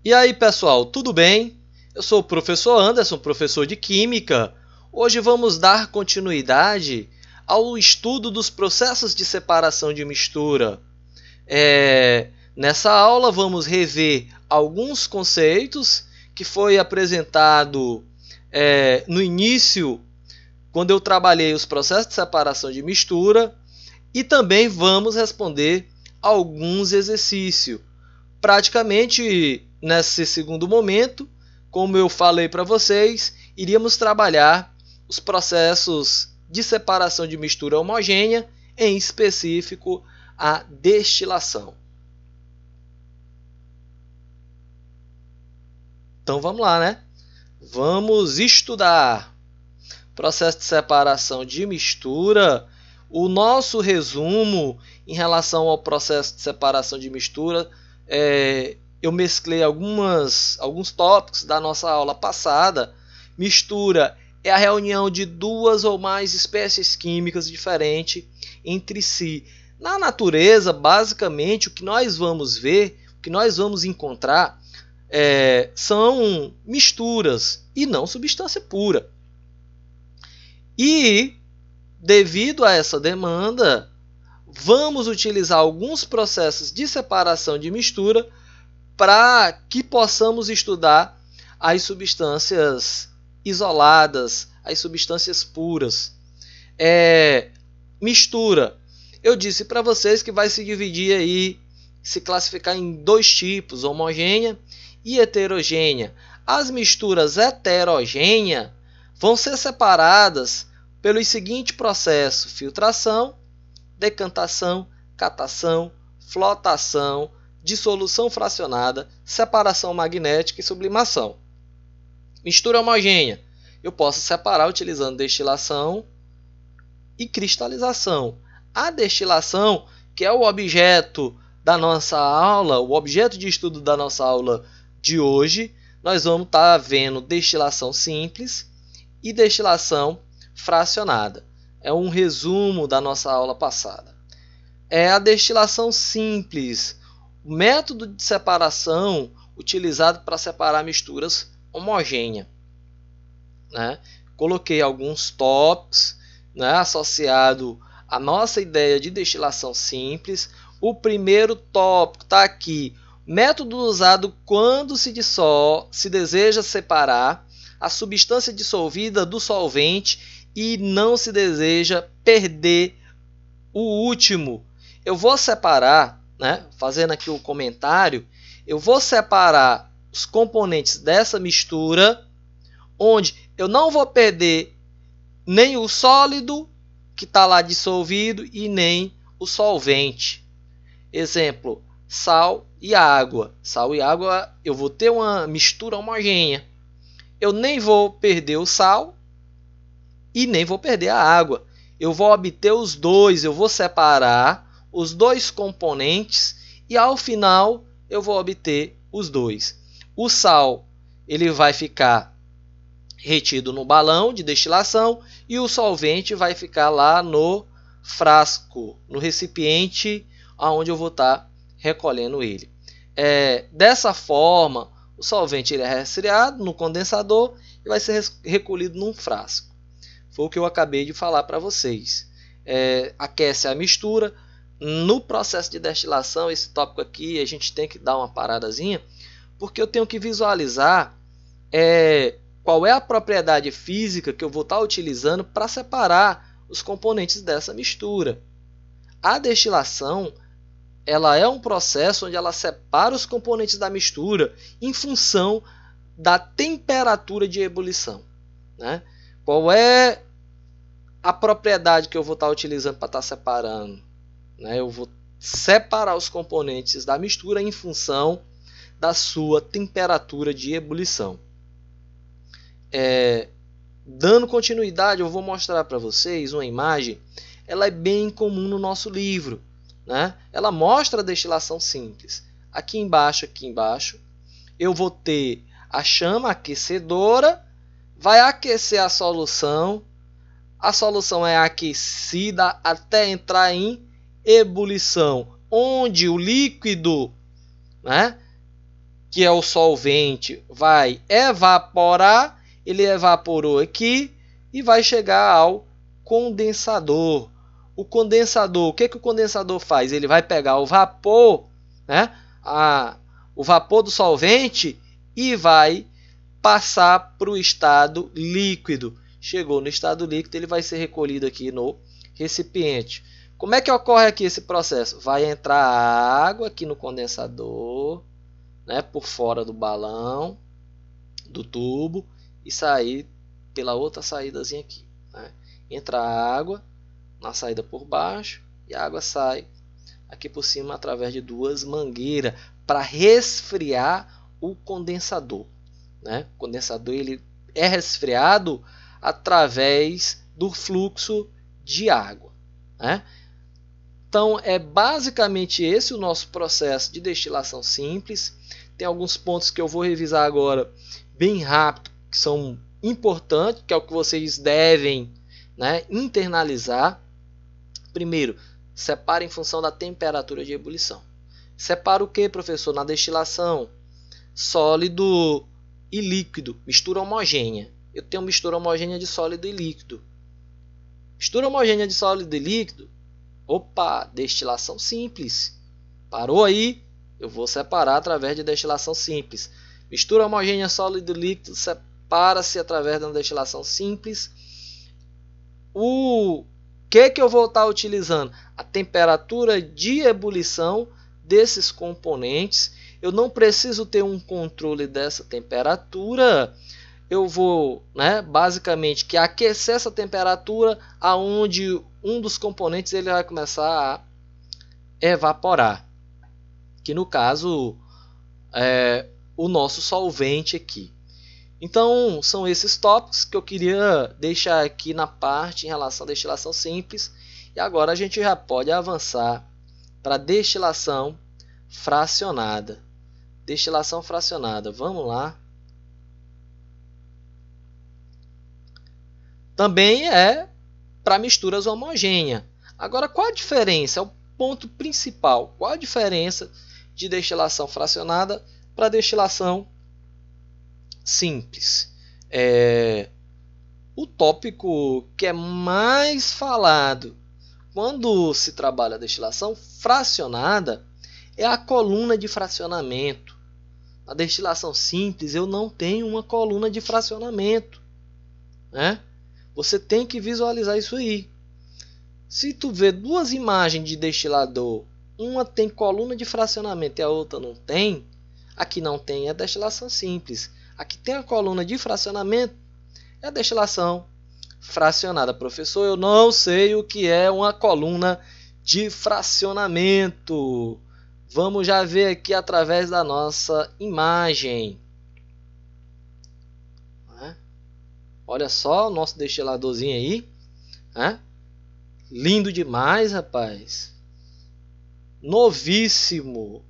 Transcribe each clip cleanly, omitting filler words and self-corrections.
E aí, pessoal, tudo bem? Eu sou o professor Anderson, professor de Química. Hoje vamos dar continuidade ao estudo dos processos de separação de mistura. Nessa aula vamos rever alguns conceitos que foi apresentado no início, quando eu trabalhei os processos de separação de mistura, e também vamos responder alguns exercícios. Praticamente nesse segundo momento, como eu falei para vocês, iríamos trabalhar os processos de separação de mistura homogênea, em específico a destilação. Então vamos lá, né? Vamos estudar processo de separação de mistura. O nosso resumo em relação ao processo de separação de mistura, eu mesclei alguns tópicos da nossa aula passada. Mistura é a reunião de duas ou mais espécies químicas diferentes entre si. Na natureza, basicamente, o que nós vamos ver, o que nós vamos encontrar, são misturas e não substância pura. E, devido a essa demanda, vamos utilizar alguns processos de separação de mistura para que possamos estudar as substâncias isoladas, as substâncias puras. Mistura, eu disse para vocês que vai se dividir aí, se classificar em dois tipos, homogênea e heterogênea. As misturas heterogêneas vão ser separadas pelos seguintes processos: filtração, decantação, catação, flotação, dissolução fracionada, separação magnética e sublimação. Mistura homogênea, eu posso separar utilizando destilação e cristalização. A destilação, que é o objeto da nossa aula, o objeto de estudo da nossa aula de hoje, nós vamos estar vendo destilação simples e destilação fracionada. É um resumo da nossa aula passada. A destilação simples, o método de separação utilizado para separar misturas homogêneas. Coloquei alguns tópicos associados à nossa ideia de destilação simples. O primeiro tópico está aqui: método usado quando se deseja separar a substância dissolvida do solvente e não se deseja perder o último. Eu vou separar, fazendo aqui o comentário, eu vou separar os componentes dessa mistura, onde eu não vou perder nem o sólido que está lá dissolvido e nem o solvente. Exemplo, sal e água. Sal e água, eu vou ter uma mistura homogênea. Eu nem vou perder o sal e nem vou perder a água. Eu vou obter os dois, eu vou separar os dois componentes e ao final eu vou obter os dois. O sal, ele vai ficar retido no balão de destilação e o solvente vai ficar lá no frasco, no recipiente onde eu vou estar recolhendo ele. Dessa forma, o solvente ele é resfriado no condensador e vai ser recolhido num frasco. Foi o que eu acabei de falar para vocês. Aquece a mistura. No processo de destilação, esse tópico aqui, a gente tem que dar uma paradazinha, porque eu tenho que visualizar qual é a propriedade física que eu vou estar utilizando para separar os componentes dessa mistura. A destilação, ela é um processo onde ela separa os componentes da mistura em função da temperatura de ebulição. Qual é a propriedade que eu vou estar utilizando para estar separando? Eu vou separar os componentes da mistura em função da sua temperatura de ebulição. Dando continuidade, eu vou mostrar para vocês uma imagem. Ela é bem comum no nosso livro. Ela mostra a destilação simples. Aqui embaixo, eu vou ter a chama aquecedora, vai aquecer a solução é aquecida até entrar em ebulição, onde o líquido que é o solvente, vai evaporar, ele evaporou aqui e vai chegar ao condensador. O condensador, o que o condensador faz? Ele vai pegar o vapor, né, o vapor do solvente e vai passar para o estado líquido. Chegou no estado líquido, ele vai ser recolhido aqui no recipiente. Como é que ocorre aqui esse processo? Vai entrar água aqui no condensador, né, por fora do balão, do tubo, e sair pela outra saídazinha aqui, né? Entra água na saída por baixo e a água sai aqui por cima através de duas mangueiras para resfriar o condensador, né? O condensador ele é resfriado através do fluxo de água, né? Então é basicamente esse o nosso processo de destilação simples. Tem alguns pontos que eu vou revisar agora bem rápido, que são importantes, que é o que vocês devem, né, internalizar. Primeiro, separa em função da temperatura de ebulição. Separa o que, professor? Na destilação, sólido e líquido, mistura homogênea. Eu tenho mistura homogênea de sólido e líquido. Mistura homogênea de sólido e líquido. Opa, destilação simples. Parou aí? Eu vou separar através de destilação simples. Mistura homogênea sólido e líquido separa-se através da destilação simples. O que eu vou estar utilizando? A temperatura de ebulição desses componentes. Eu não preciso ter um controle dessa temperatura. Eu vou, né, basicamente que aquecer essa temperatura aonde um dos componentes ele vai começar a evaporar, que no caso é o nosso solvente aqui. Então são esses tópicos que eu queria deixar aqui na parte em relação à destilação simples, e agora a gente já pode avançar para a destilação fracionada. Destilação fracionada, vamos lá. Também é para misturas homogêneas. Agora, qual a diferença? É o ponto principal. Qual a diferença de destilação fracionada para destilação simples? O tópico que é mais falado quando se trabalha a destilação fracionada é a coluna de fracionamento. Na destilação simples eu não tenho uma coluna de fracionamento, né? Você tem que visualizar isso aí. Se tu vê duas imagens de destilador, uma tem coluna de fracionamento e a outra não tem, aqui não tem a destilação simples. Aqui tem a coluna de fracionamento, é a destilação fracionada. Professor, eu não sei o que é uma coluna de fracionamento. Vamos já ver aqui através da nossa imagem. Olha só o nosso destiladorzinho aí, né? Lindo demais, rapaz. Novíssimo.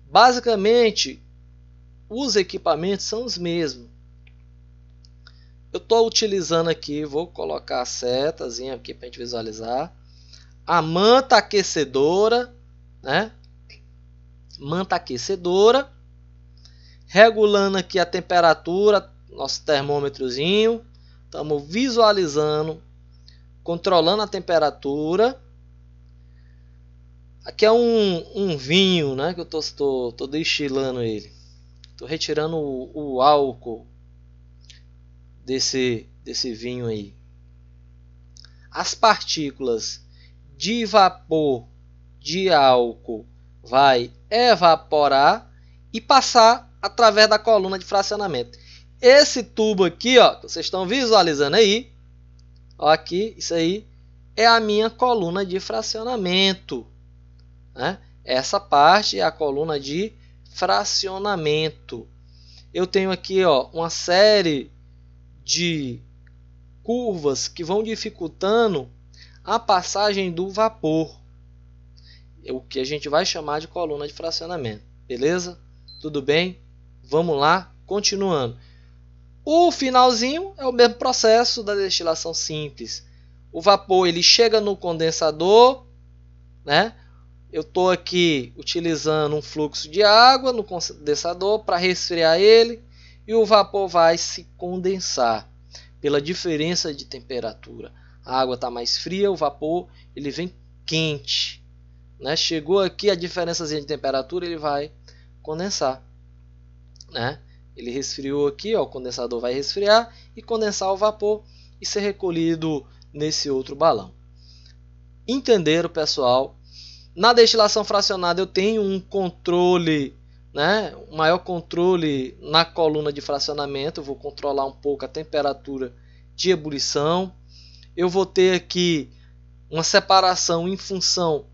Basicamente, os equipamentos são os mesmos. Eu estou utilizando aqui, vou colocar a setazinha aqui para a gente visualizar. A manta aquecedora, né? Manta aquecedora. Regulando aqui a temperatura, nosso termômetrozinho. Estamos visualizando, controlando a temperatura. Aqui é um vinho, né, que eu estou destilando ele. Estou retirando o álcool desse vinho aí. As partículas de vapor de álcool vai evaporar e passar através da coluna de fracionamento. Esse tubo aqui, ó, que vocês estão visualizando aí, ó, aqui, isso aí é a minha coluna de fracionamento, né? Essa parte é a coluna de fracionamento. Eu tenho aqui, ó, uma série de curvas que vão dificultando a passagem do vapor, o que a gente vai chamar de coluna de fracionamento. Beleza? Tudo bem? Vamos lá, continuando. O finalzinho é o mesmo processo da destilação simples. O vapor ele chega no condensador, né? eu estou aqui utilizando um fluxo de água no condensador para resfriar ele e o vapor vai se condensar pela diferença de temperatura. A água está mais fria, o vapor ele vem quente, né? Chegou aqui a diferença de temperatura, ele vai condensar, né? Ele resfriou aqui, ó, o condensador vai resfriar e condensar o vapor e ser recolhido nesse outro balão. Entenderam, pessoal? Na destilação fracionada eu tenho um controle, né? Um maior controle na coluna de fracionamento. Eu vou controlar um pouco a temperatura de ebulição. Eu vou ter aqui uma separação em função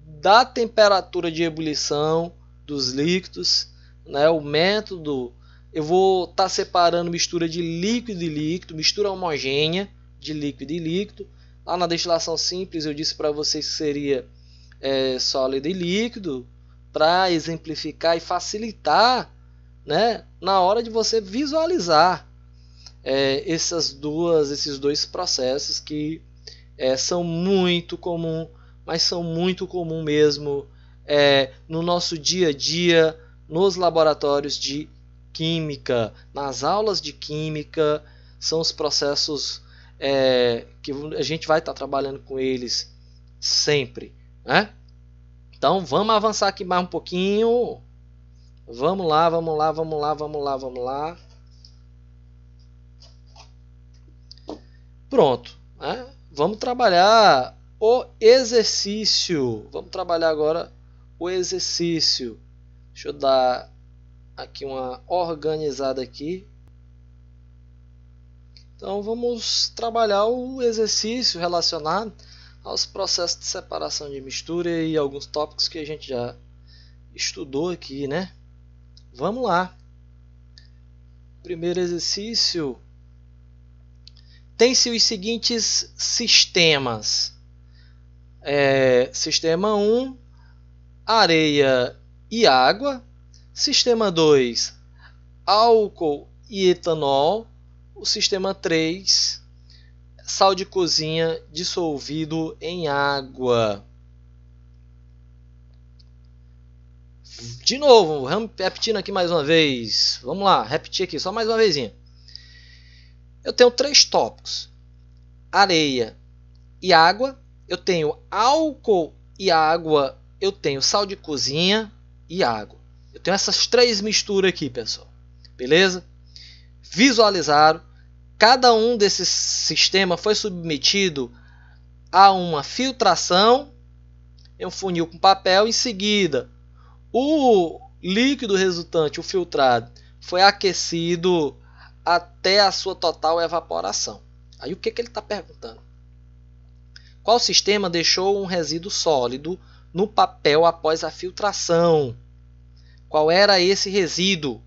da temperatura de ebulição dos líquidos, né? O método, eu vou estar separando mistura de líquido e líquido, mistura homogênea de líquido e líquido. Lá na destilação simples eu disse para vocês que seria sólido e líquido, para exemplificar e facilitar, né, na hora de você visualizar esses dois processos que são muito comum, mas são muito comum mesmo no nosso dia a dia, nos laboratórios de química, nas aulas de química. São os processos que a gente vai estar trabalhando com eles sempre, né? Então vamos avançar aqui mais um pouquinho. Vamos lá. Pronto, né? Vamos trabalhar o exercício. Vamos trabalhar agora o exercício. Deixa eu dar aqui uma organizada aqui. Então vamos trabalhar o exercício relacionado aos processos de separação de mistura e alguns tópicos que a gente já estudou aqui, né? Vamos lá. Primeiro exercício. Tem-se os seguintes sistemas. Sistema 1, areia e água. Sistema 2, álcool e etanol. O sistema 3, sal de cozinha dissolvido em água. De novo, repetindo aqui mais uma vez. Vamos lá, repetir aqui só mais uma vezinha. Eu tenho 3 tópicos: areia e água. Eu tenho álcool e água. Eu tenho sal de cozinha e água. Eu tenho essas 3 misturas aqui, pessoal. Beleza? Visualizaram? Cada um desses sistemas foi submetido a uma filtração em um funil com papel. Em seguida, o líquido resultante, o filtrado, foi aquecido até a sua total evaporação. Aí o que ele está perguntando? Qual sistema deixou um resíduo sólido no papel após a filtração? Qual era esse resíduo?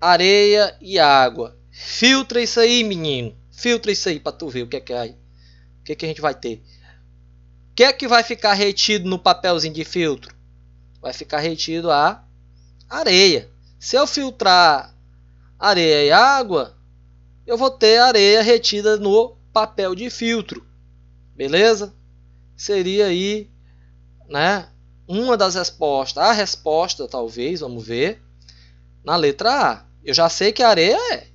Areia e água. Filtra isso aí, menino. Filtra isso aí para tu ver o que é que é aí. O que é que a gente vai ter? O que é que vai ficar retido no papelzinho de filtro? Vai ficar retido a areia. Se eu filtrar areia e água, eu vou ter areia retida no papel de filtro. Beleza? Seria aí, né, uma das respostas. A resposta, talvez, vamos ver, na letra A. Eu já sei que a areia é.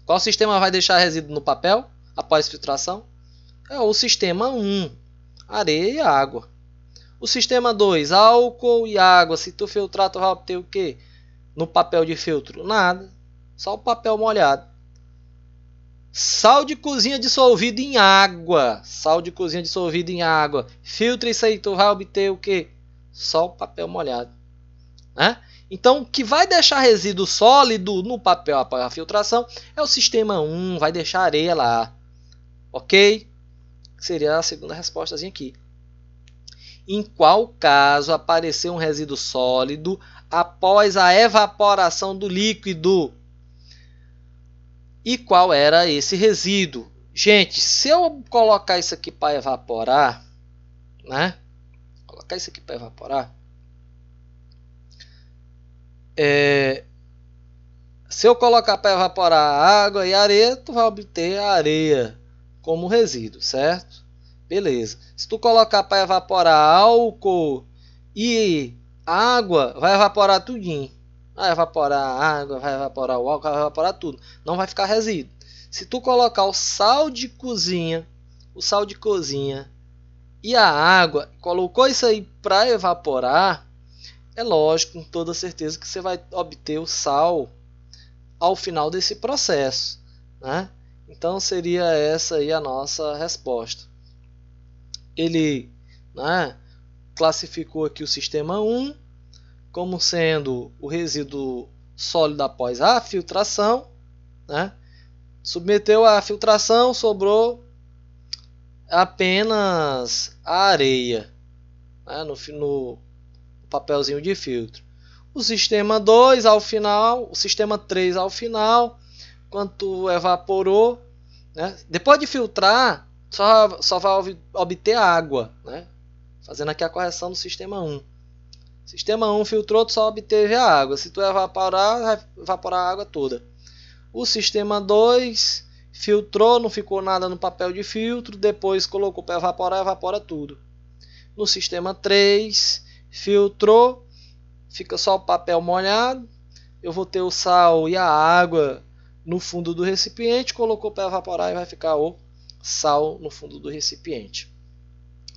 Qual sistema vai deixar resíduo no papel após filtração? É o sistema 1, areia e água. O sistema 2, álcool e água. Se tu filtrar, tu vai obter o quê? No papel de filtro? Nada. Só o papel molhado. Sal de cozinha dissolvido em água. Sal de cozinha dissolvido em água. Filtra isso aí, tu vai obter o quê? Só o papel molhado. Né? Então, o que vai deixar resíduo sólido no papel após a filtração é o sistema 1, vai deixar areia lá. Ok? Seria a segunda respostazinha aqui. Em qual caso apareceu um resíduo sólido após a evaporação do líquido? E qual era esse resíduo? Gente, se eu colocar isso aqui para evaporar, né? Colocar isso aqui para evaporar. Se eu colocar para evaporar água e areia, tu vai obter a areia como resíduo, certo? Beleza. Se tu colocar para evaporar álcool e água, vai evaporar tudinho. Vai evaporar a água, vai evaporar o álcool, vai evaporar tudo. Não vai ficar resíduo. Se tu colocar o sal de cozinha e a água, colocou isso aí para evaporar, é lógico, com toda certeza, que você vai obter o sal ao final desse processo, né? Então seria essa aí a nossa resposta. Ele, né, classificou aqui o sistema 1 como sendo o resíduo sólido após a filtração, né? Submeteu à filtração, sobrou apenas a areia, né, no papelzinho de filtro. O sistema 2 ao final, o sistema 3 ao final, quando tu evaporou, né, depois de filtrar, só vai obter água, né, fazendo aqui a correção do sistema 1. Sistema 1 filtrou, tu só obteve a água. Se tu evaporar, vai evaporar a água toda. O sistema 2 filtrou, não ficou nada no papel de filtro, depois colocou para evaporar, evapora tudo. No sistema 3, filtrou, fica só o papel molhado, eu vou ter o sal e a água no fundo do recipiente, colocou para evaporar e vai ficar o sal no fundo do recipiente,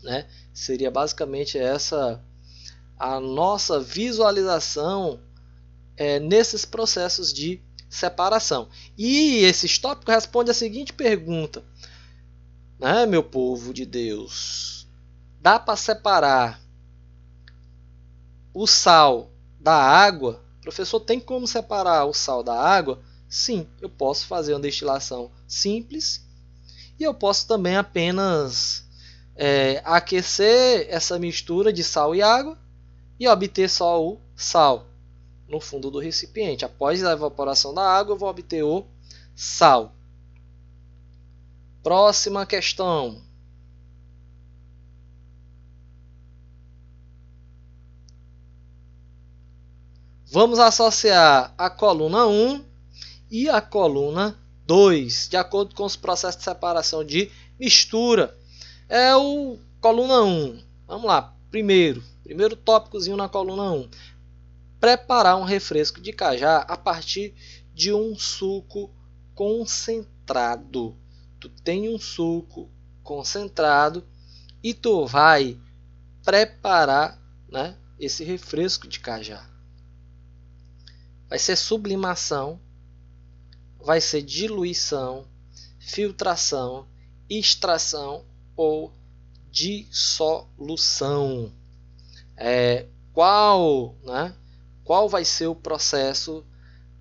né? Seria basicamente essa a nossa visualização nesses processos de separação. E esses tópicos respondem a seguinte pergunta, né, meu povo de Deus? Dá para separar o sal da água? Professor, tem como separar o sal da água? Sim, eu posso fazer uma destilação simples e eu posso também apenas aquecer essa mistura de sal e água e obter só o sal no fundo do recipiente. Após a evaporação da água, eu vou obter o sal. Próxima questão. Vamos associar a coluna 1 e a coluna 2, de acordo com os processos de separação de mistura. É o coluna 1. Vamos lá. Primeiro tópicozinho na coluna 1. Preparar um refresco de cajá a partir de um suco concentrado. Tu tem um suco concentrado e tu vai preparar, né, esse refresco de cajá. Vai ser sublimação, vai ser diluição, filtração, extração ou dissolução. Qual vai ser o processo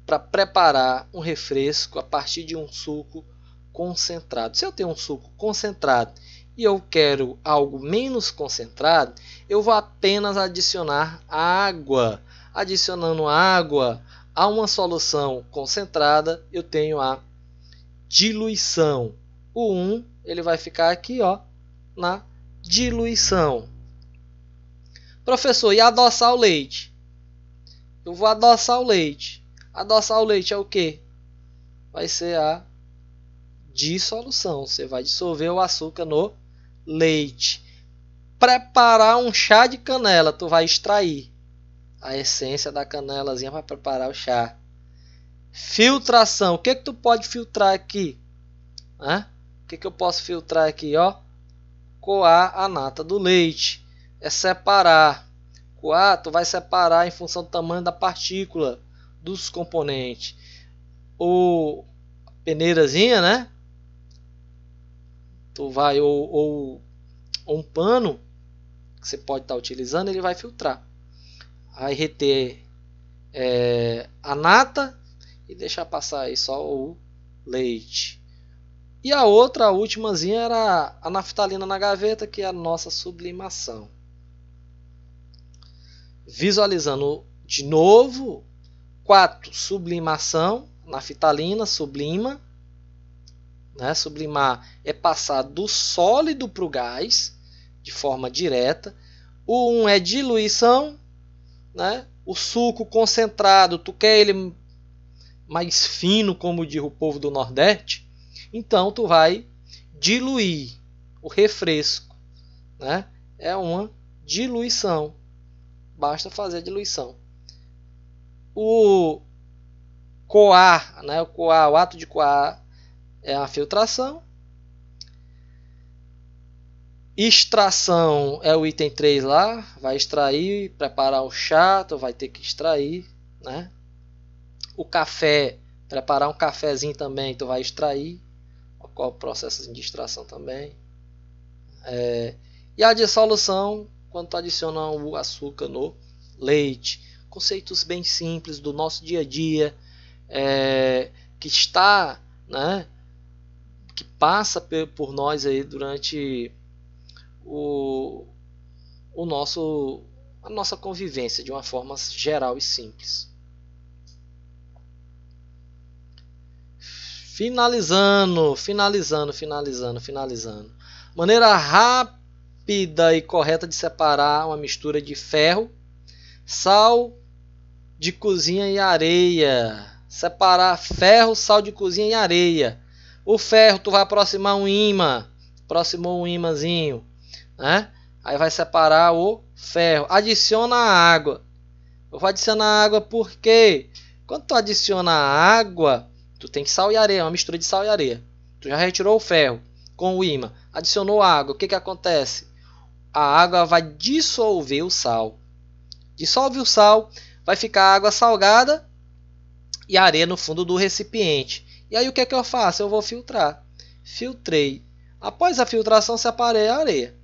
para preparar um refresco a partir de um suco concentrado? Se eu tenho um suco concentrado e eu quero algo menos concentrado, eu vou apenas adicionar água. Adicionando água a uma solução concentrada, eu tenho a diluição. O 1 ele vai ficar aqui, ó, na diluição. Professor, e adoçar o leite? Eu vou adoçar o leite. Adoçar o leite é o quê? Vai ser a dissolução. Você vai dissolver o açúcar no leite. Preparar um chá de canela. Tu vai extrair a essência da canelazinha para preparar o chá. Filtração. O que tu pode filtrar aqui? O que eu posso filtrar aqui? Ó? Coar a nata do leite. É separar. Coar, tu vai separar em função do tamanho da partícula dos componentes. Ou peneirazinha, né? Tu vai ou um pano que você pode estar utilizando, ele vai filtrar. Vai reter a nata e deixar passar aí só o leite. E a últimazinha, era a naftalina na gaveta, que é a nossa sublimação. Visualizando de novo, 4, sublimação, naftalina, sublima. Né? Sublimar é passar do sólido para o gás, de forma direta. O 1 é diluição, né? O suco concentrado, tu quer ele mais fino, como diz o povo do Nordeste, então tu vai diluir. o refresco, né? É uma diluição. Basta fazer a diluição. O coar, né? O ato de coar é a filtração. Extração é o item 3 lá. Vai extrair, preparar o chá, tu vai ter que extrair, né? O café, preparar um cafezinho também, tu vai extrair. Qual o processo de extração também. E a dissolução, quando tu adiciona o açúcar no leite. Conceitos bem simples do nosso dia a dia, que está, né, que passa por nós aí durante a nossa convivência de uma forma geral e simples. Finalizando. Maneira rápida e correta de separar uma mistura de ferro, sal de cozinha e areia. Separar ferro, sal de cozinha e areia. O ferro tu vai aproximar um ímã, aproximou um ímãzinho, né? Aí vai separar o ferro. Adiciona a água. Eu vou adicionar água porque quando tu adiciona a água, tu tem sal e areia, uma mistura de sal e areia. Tu já retirou o ferro com o ímã, adicionou água. O que acontece? A água vai dissolver o sal. Dissolve o sal, vai ficar água salgada e areia no fundo do recipiente. E aí o que eu faço? Eu vou filtrar. Filtrei. Após a filtração, separei a areia.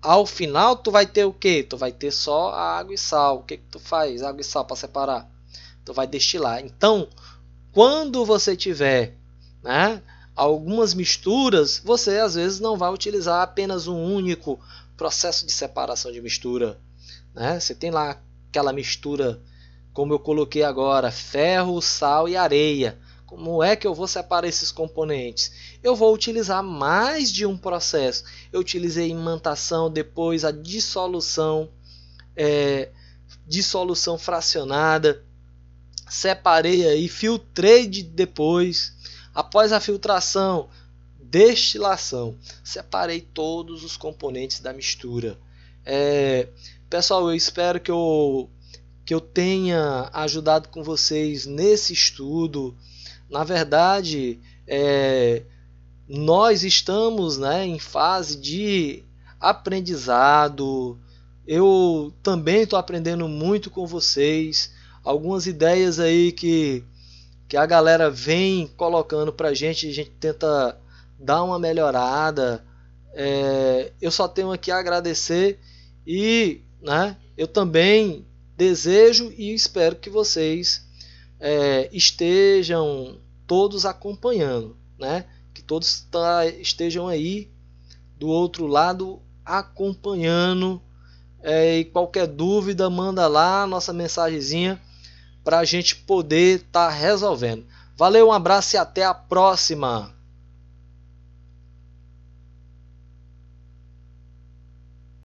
Ao final, tu vai ter o quê? Tu vai ter só a água e sal. O que tu faz? Água e sal para separar. Tu vai destilar. Então, quando você tiver, né, algumas misturas, você às vezes não vai utilizar apenas um único processo de separação de mistura, né? Você tem lá aquela mistura, como eu coloquei agora, ferro, sal e areia. Como é que eu vou separar esses componentes? Eu vou utilizar mais de um processo. Eu utilizei imantação, depois a dissolução, dissolução fracionada. Separei aí, filtrei depois. Após a filtração, destilação. Separei todos os componentes da mistura. Pessoal, eu espero que eu tenha ajudado com vocês nesse estudo. Na verdade, nós estamos, né, em fase de aprendizado. Eu também estou aprendendo muito com vocês. Algumas ideias aí que a galera vem colocando para a gente tenta dar uma melhorada. Eu só tenho aqui a agradecer e, né, eu também desejo e espero que vocês estejam todos acompanhando, né? Que todos estejam aí do outro lado acompanhando. E qualquer dúvida, manda lá nossa mensagenzinha para a gente poder estar resolvendo. Valeu, um abraço e até a próxima!